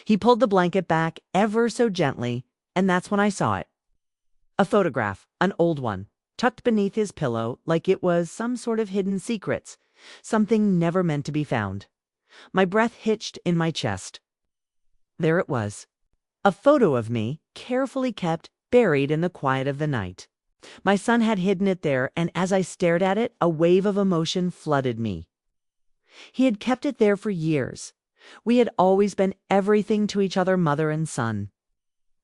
He pulled the blanket back ever so gently, and that's when I saw it. A photograph, an old one, tucked beneath his pillow like it was some sort of hidden secrets, something never meant to be found. My breath hitched in my chest. There it was. A photo of me, carefully kept, buried in the quiet of the night. My son had hidden it there, and as I stared at it, a wave of emotion flooded me. He had kept it there for years. We had always been everything to each other, mother and son.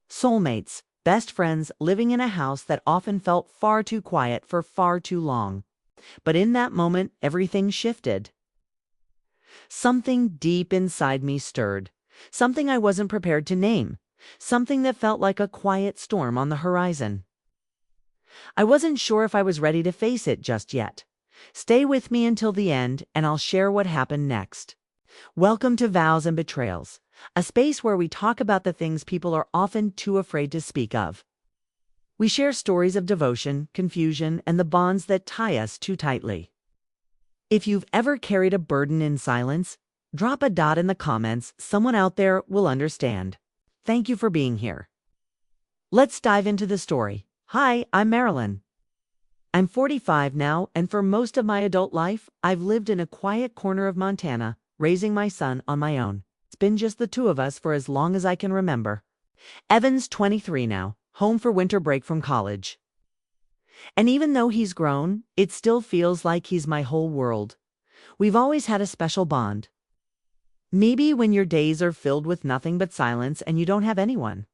Soulmates, best friends, living in a house that often felt far too quiet for far too long. But in that moment, everything shifted. Something deep inside me stirred. Something I wasn't prepared to name. Something that felt like a quiet storm on the horizon. I wasn't sure if I was ready to face it just yet. Stay with me until the end, and I'll share what happened next. Welcome to Vows and Betrayals, a space where we talk about the things people are often too afraid to speak of. We share stories of devotion, confusion, and the bonds that tie us too tightly. If you've ever carried a burden in silence, drop a dot in the comments. Someone out there will understand. Thank you for being here. Let's dive into the story. Hi, I'm Marilyn. I'm 45 now, and for most of my adult life, I've lived in a quiet corner of Montana, raising my son on my own. It's been just the two of us for as long as I can remember. Evan's 23 now, home for winter break from college. And even though he's grown, it still feels like he's my whole world. We've always had a special bond. Maybe when your days are filled with nothing but silence and you don't have anyone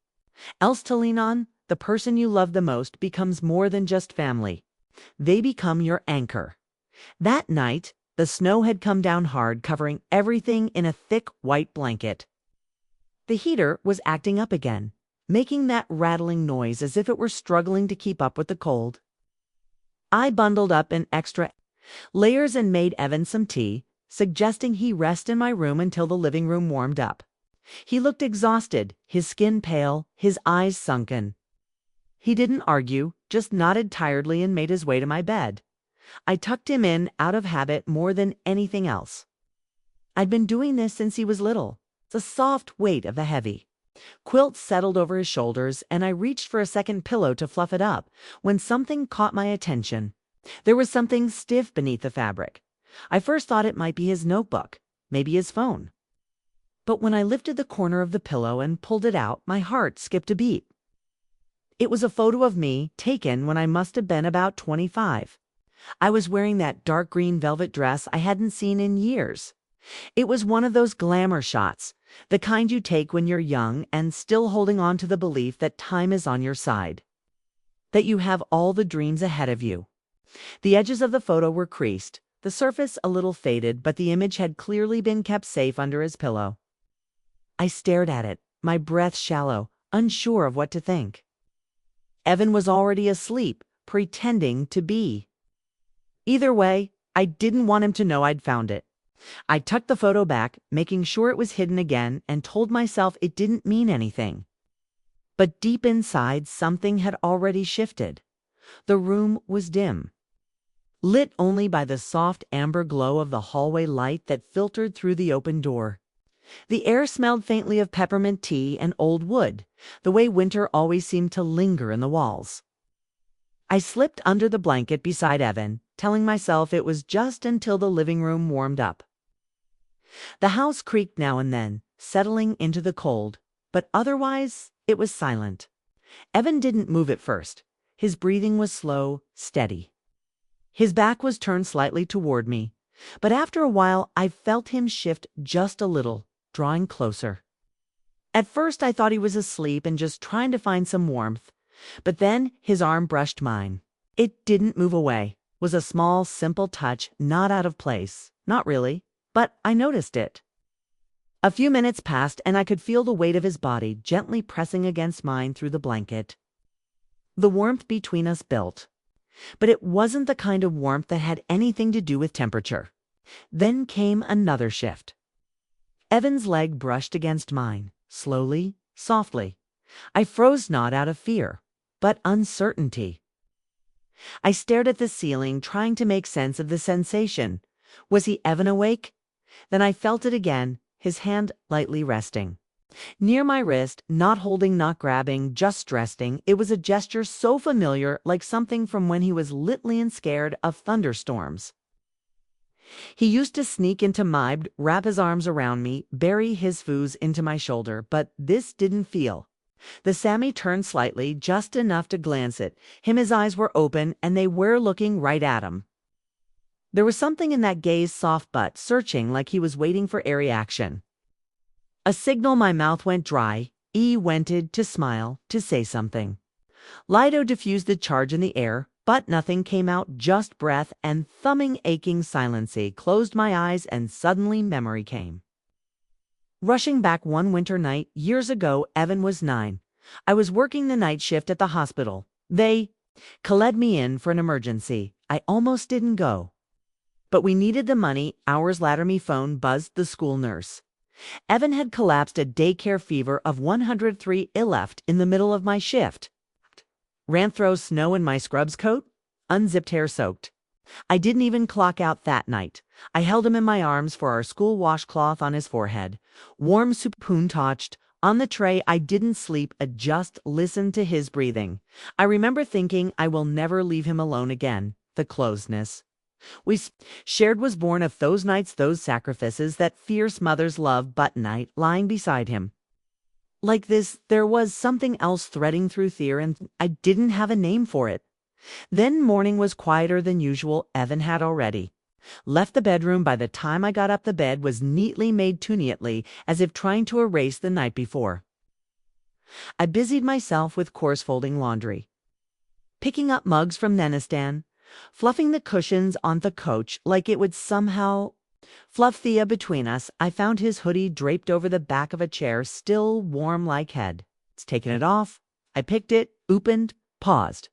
else to lean on, the person you love the most becomes more than just family. They become your anchor. That night, the snow had come down hard, covering everything in a thick white blanket. The heater was acting up again, making that rattling noise as if it were struggling to keep up with the cold. I bundled up in extra layers and made Evan some tea, suggesting he rest in my room until the living room warmed up. He looked exhausted, his skin pale, his eyes sunken. He didn't argue, just nodded tiredly and made his way to my bed. I tucked him in out of habit more than anything else. I'd been doing this since he was little. The soft weight of the heavy quilt settled over his shoulders, and I reached for a second pillow to fluff it up when something caught my attention. There was something stiff beneath the fabric. I first thought it might be his notebook, maybe his phone. But when I lifted the corner of the pillow and pulled it out, my heart skipped a beat. It was a photo of me taken when I must have been about 25. I was wearing that dark green velvet dress I hadn't seen in years. It was one of those glamour shots, the kind you take when you're young and still holding on to the belief that time is on your side, that you have all the dreams ahead of you. The edges of the photo were creased, the surface a little faded, but the image had clearly been kept safe under his pillow. I stared at it, my breath shallow, unsure of what to think. Evan was already asleep, pretending to be. Either way, I didn't want him to know I'd found it. I tucked the photo back, making sure it was hidden again, and told myself it didn't mean anything. But deep inside, something had already shifted. The room was dim, lit only by the soft amber glow of the hallway light that filtered through the open door. The air smelled faintly of peppermint tea and old wood, the way winter always seemed to linger in the walls. I slipped under the blanket beside Evan, telling myself it was just until the living room warmed up. The house creaked now and then, settling into the cold, but otherwise it was silent. Evan didn't move at first. His breathing was slow, steady. His back was turned slightly toward me, but after a while I felt him shift just a little, drawing closer. At first I thought he was asleep and just trying to find some warmth, but then his arm brushed mine. It didn't move away. Was a small, simple touch, not out of place. Not really, but I noticed it. A few minutes passed and I could feel the weight of his body gently pressing against mine through the blanket. The warmth between us built, but it wasn't the kind of warmth that had anything to do with temperature. Then came another shift. Evan's leg brushed against mine, slowly, softly. I froze not out of fear, but uncertainty. I stared at the ceiling, trying to make sense of the sensation. Was he Evan awake? Then I felt it again, his hand lightly resting. Near my wrist, not holding, not grabbing, just resting. It was a gesture so familiar, like something from when he was little and scared of thunderstorms. He used to sneak into my bed, wrap his arms around me, bury his foos into my shoulder, but this didn't feel. The Sammy turned slightly, just enough to glance at him. His eyes were open, and they were looking right at him. There was something in that gaze, soft but searching, like he was waiting for a reaction. A signal. My mouth went dry. Wanted to smile, to say something. Lido diffused the charge in the air, but nothing came out, just breath and thumbing, aching silence. Closed my eyes, and suddenly memory came. Rushing back one winter night, years ago. Evan was 9. I was working the night shift at the hospital. They called me in for an emergency. I almost didn't go. But we needed the money. Hours later, me phone buzzed. The school nurse. Evan had collapsed, a daycare fever of 103. I left in the middle of my shift. Ran through snow in my scrubs coat, unzipped, hair soaked. I didn't even clock out that night. I held him in my arms for our school washcloth on his forehead. Warm spoon touched on the tray. I didn't sleep, I just listened to his breathing. I remember thinking, I will never leave him alone again. The closeness we shared was born of those nights, those sacrifices, that fierce mother's love. But night, lying beside him like this, there was something else threading through fear, and I didn't have a name for it. Then morning was quieter than usual. Evan had already left the bedroom. By the time I got up, the bed was neatly made, too neatly, as if trying to erase the night before. I busied myself with coarse folding laundry, picking up mugs from Nenistan, fluffing the cushions on the couch like it would somehow fluff Thea between us. I found his hoodie draped over the back of a chair, still warm like head. It's taken it off. I picked it, opened, paused.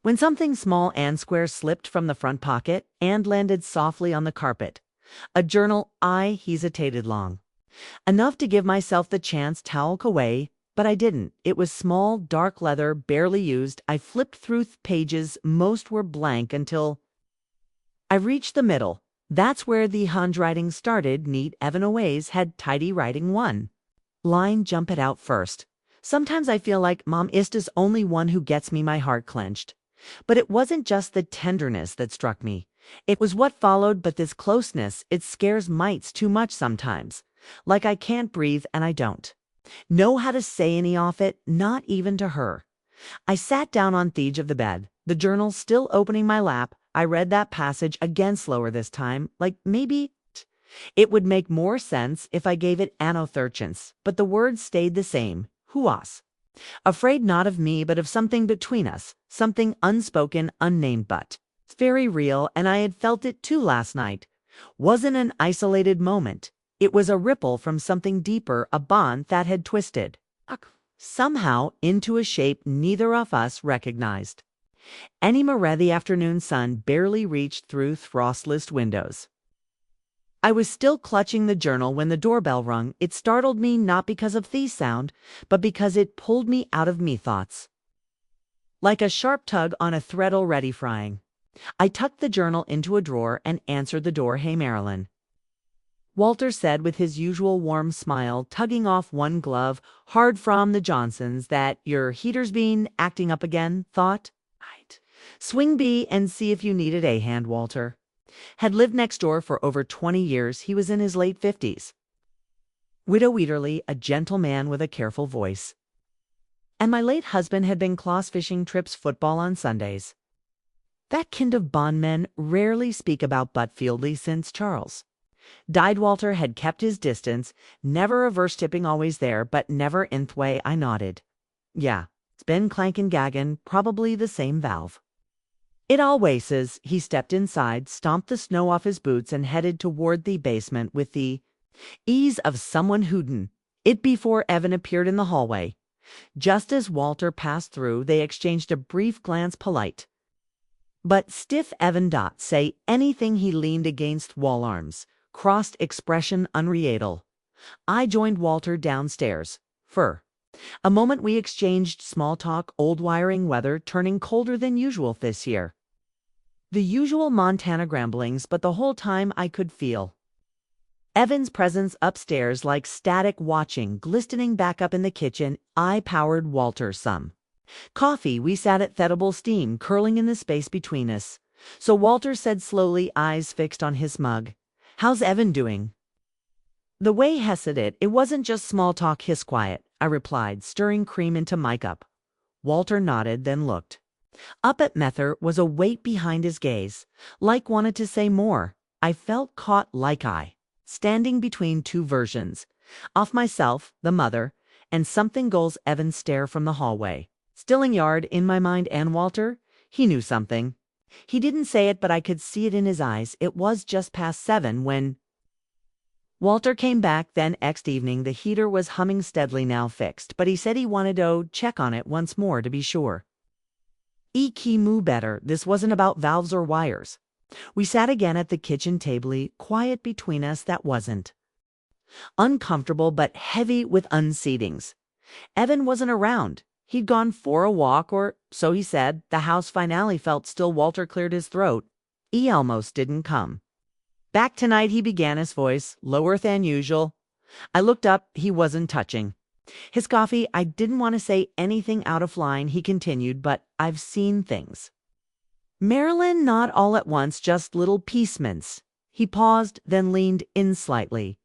When something small and square slipped from the front pocket and landed softly on the carpet. A journal. I hesitated long enough to give myself the chance to walk away, but I didn't. It was small, dark leather, barely used. I flipped through pages. Most were blank until I reached the middle. That's where the handwriting started. Neat. Evan always had tidy writing. One line jumped out first. Sometimes I feel like Mom is only one who gets me. My heart clenched. But it wasn't just the tenderness that struck me. It was what followed. But this closeness, it scares mites too much sometimes. Like I can't breathe, and I don't know how to say any of it, not even to her. I sat down on the edge of the bed, the journal still opening my lap. I read that passage again, slower this time, like maybe it would make more sense if I gave it anotherchance, but the words stayed the same. Huas. Afraid not of me, but of something between us, something unspoken, unnamed, but it's very real, and I had felt it too last night. Wasn't an isolated moment. It was a ripple from something deeper, a bond that had twisted somehow into a shape neither of us recognized. Anymore, the afternoon sun barely reached through frostless windows. I was still clutching the journal when the doorbell rung. It startled me, not because of the sound, but because it pulled me out of me thoughts. Like a sharp tug on a thread already frying. I tucked the journal into a drawer and answered the door. Hey, Marilyn. Walter said with his usual warm smile, tugging off one glove, hard from the Johnsons. That your heater's been acting up again, thought. Right. Swing by and see if you needed a hand. Walter had lived next door for over 20 years. He was in his late 50s. Widow Weederly, a gentle man with a careful voice. And my late husband had been class fishing trips, football on Sundays. That kind of bondmen rarely speak about Butfieldly since Charles died. Walter had kept his distance, never reverse tipping, always there, but never nth way. I nodded. Yeah, it's been clankin' gaggin', probably the same valve. It always is. He stepped inside, stomped the snow off his boots, and headed toward the basement with the ease of someone who'd it before Evan appeared in the hallway. Just as Walter passed through, they exchanged a brief glance, polite but stiff. Evan dot say anything. He leaned against wall, arms crossed, expression unreal. I joined Walter downstairs. For a moment we exchanged small talk, old wiring, weather turning colder than usual this year. The usual Montana grumblings, but the whole time I could feel Evan's presence upstairs like static watching, glistening back up in the kitchen, I powered Walter some. Coffee, we sat at edible steam, curling in the space between us. So Walter said slowly, eyes fixed on his mug, "How's Evan doing?" The way he said it, it wasn't just small talk, his quiet, I replied, stirring cream into my cup. Walter nodded, then looked. Up at Mether was a weight behind his gaze, like wanted to say more. I felt caught like standing between two versions, of myself, the mother, and something goals Evan's stare from the hallway. Stilling yard in my mind, and Walter, he knew something. He didn't say it, but I could see it in his eyes. It was just past 7 when Walter came back. Then next evening the heater was humming steadily, now fixed, but he said he wanted to check on it once more to be sure. He knew better. This wasn't about valves or wires. We sat again at the kitchen table, quiet between us. That wasn't uncomfortable, but heavy with unseatings. Evan wasn't around. He'd gone for a walk, or so he said. The house finally felt still. Walter cleared his throat. He almost didn't come back tonight, he began, his voice lower than usual. I looked up. He wasn't touching his coffee. I didn't want to say anything out of line. He continued, "But I've seen things." Marilyn, not all at once, just little piecements. He paused, then leaned in slightly.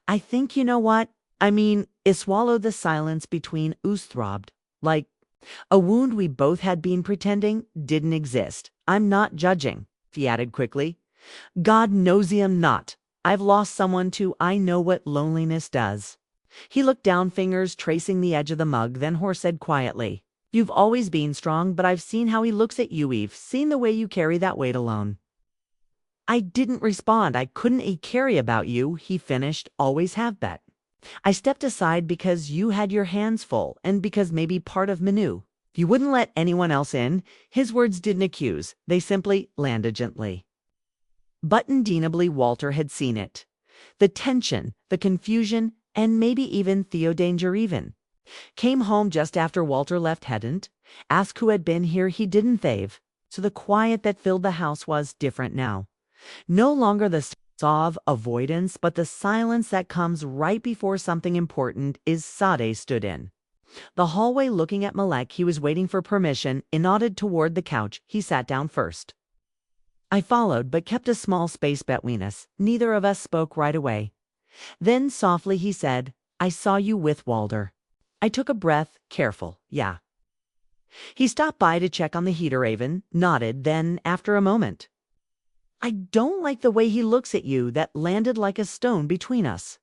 "I think you know what I mean." It swallowed. The silence between us throbbed, like a wound we both had been pretending didn't exist. "I'm not judging," he added quickly. "God knows I am not. I've lost someone too. I know what loneliness does." He looked down, fingers tracing the edge of the mug, then Horace said quietly, "You've always been strong, but I've seen how he looks at you. Eve, seen the way you carry that weight alone." I didn't respond. "I couldn't carry about you," he finished. "Always have bet." I stepped aside because you had your hands full, and because maybe part of Manu. You wouldn't let anyone else in. His words didn't accuse. They simply landed gently. But undeniably Walter had seen it. The tension, the confusion, and maybe even Theo danger even. Came home just after Walter left, hadn't asked who had been here. He didn't thave. So the quiet that filled the house was different now. No longer the saw of avoidance, but the silence that comes right before something important is. Sade stood in the hallway looking at Malek. He was waiting for permission and nodded toward the couch. He sat down first. I followed, but kept a small space between us. Neither of us spoke right away. Then softly he said, "I saw you with Walter." I took a breath, careful. "Yeah." He stopped by to check on the heater. Avon nodded, then after a moment, "I don't like the way he looks at you." That landed like a stone between us.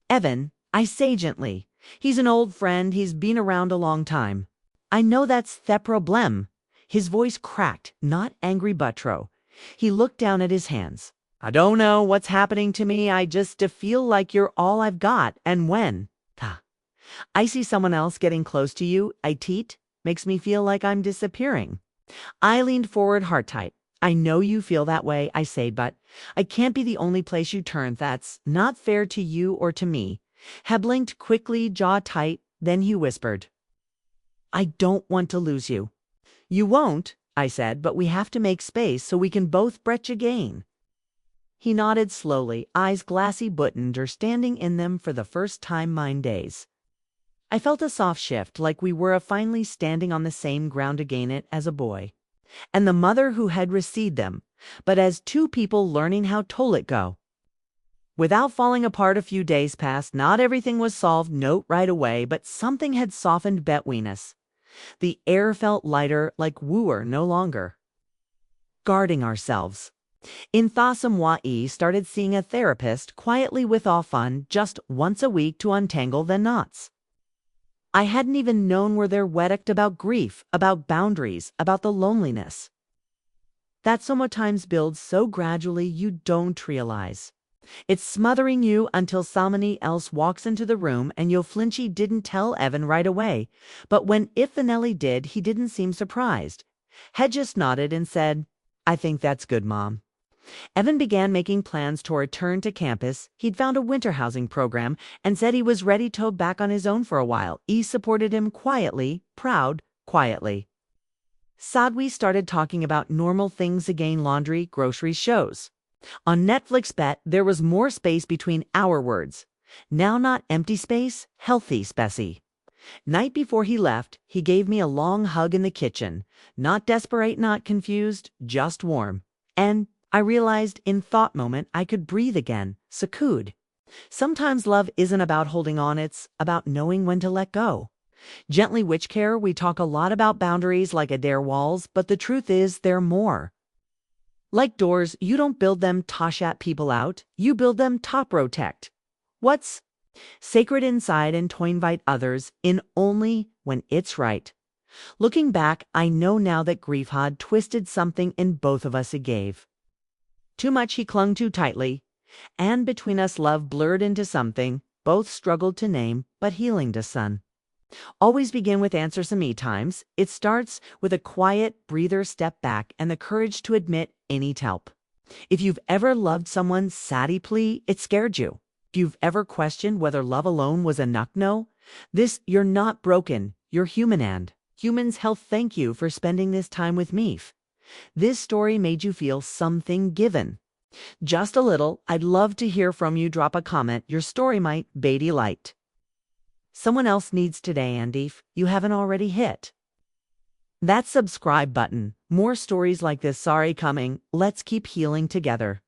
"Evan," I say gently, "he's an old friend. He's been around a long time. I know that's the problem." His voice cracked, not angry but true. He looked down at his hands. "I don't know what's happening to me. I just feel like you're all I've got. And when I see someone else getting close to you, makes me feel like I'm disappearing." I leaned forward, heart tight. "I know you feel that way," I say, "but I can't be the only place you turn. That's not fair to you or to me." He blinked quickly, jaw tight. Then he whispered, "I don't want to lose you." "You won't," I said, "but we have to make space so we can both breach again." He nodded slowly, eyes glassy buttoned or standing in them for the first time mine days. I felt a soft shift, like we were finally standing on the same ground again, it as a boy and the mother who had received them, but as two people learning how to let go. Without falling apart. A few days passed. Not everything was solved, note right away, but something had softened between us. The air felt lighter, like we were no longer guarding ourselves. In Thasamwa'i started seeing a therapist quietly with all fun, just once a week to untangle the knots. I hadn't even known were there wedded about grief, about boundaries, about the loneliness that sometimes builds so gradually you don't realize. It's smothering you until somebody else walks into the room and you'll flinch. He didn't tell Evan right away, but when Ifanelli did, he didn't seem surprised. He just nodded and said, "I think that's good, Mom." Evan began making plans to return to campus. He'd found a winter housing program and said he was ready to go back on his own for a while. E supported him quietly, proud, quietly. Sadwi started talking about normal things again, laundry, groceries, shows. On Netflix bet, there was more space between our words. Now not empty space, healthy specie. Night before he left, he gave me a long hug in the kitchen. Not desperate, not confused, just warm. And I realized in thought moment I could breathe again, secured. Sometimes love isn't about holding on, it's about knowing when to let go. Gently Witch Care, we talk a lot about boundaries like Adair walls, but the truth is they're more. Like doors, you don't build them to shut people out, you build them to protect. What's sacred inside and to invite others in only when it's right. Looking back, I know now that grief had twisted something in both of us. It gave. Too much he clung too tightly, and between us love blurred into something both struggled to name, but healing to son. Always begin with answer some me times. It starts with a quiet breather, step back, and the courage to admit it needs help. If you've ever loved someone sadly plea, it scared you. If you've ever questioned whether love alone was enough, no. This, you're not broken, you're human, and humans health thank you for spending this time with me. This story made you feel something given. Just a little. I'd love to hear from you. Drop a comment. Your story might be delight someone else needs today, and if you haven't already hit that subscribe button. More stories like this sorry coming. Let's keep healing together.